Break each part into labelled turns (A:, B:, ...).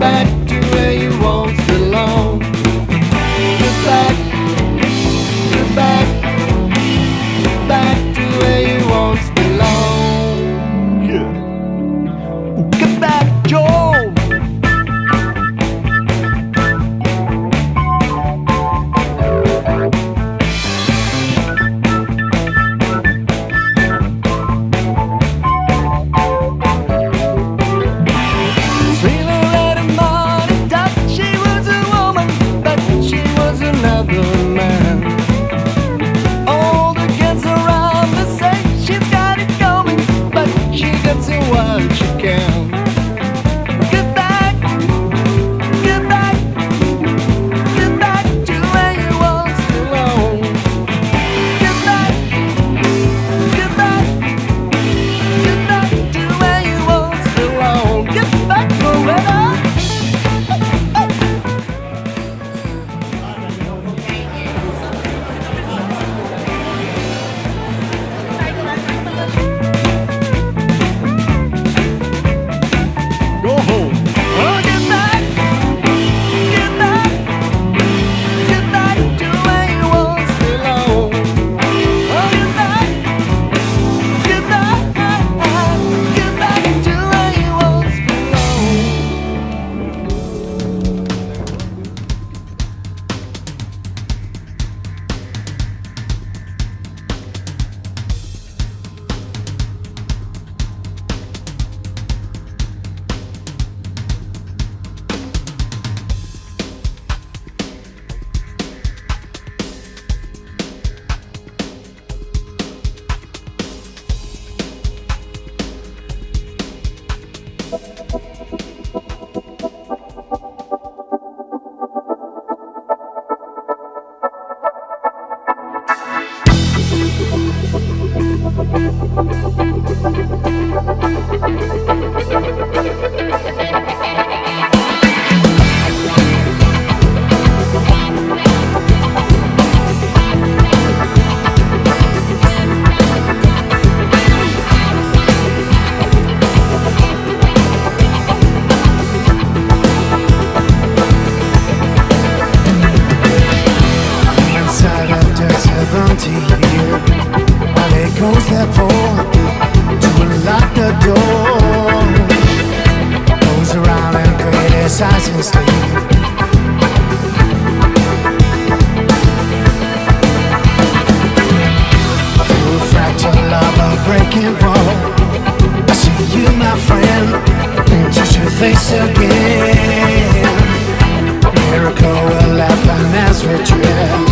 A: back to where you once belonged. Get back, get back, back to where you once belonged. Yeah. Get back, Joe.
B: Goes that for to unlock the door, goes around and criticizes sleep. Through a fractal of a breaking wall, I see you, my friend, and touch your face again. Miracle will happen as we tread.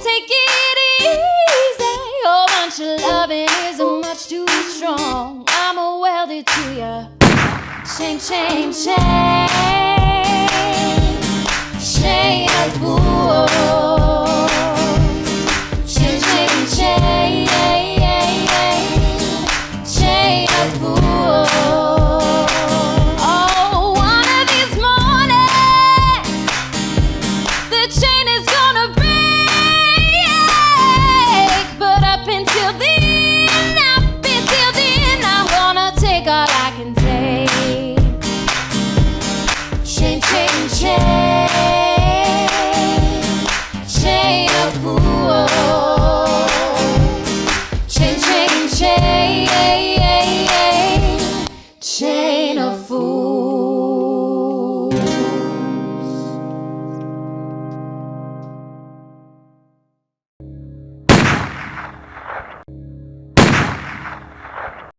C: Take it easy. Your bunch of loving isn't much too strong. I'm a welder to ya. Shame, shame, shame. Shame, fool.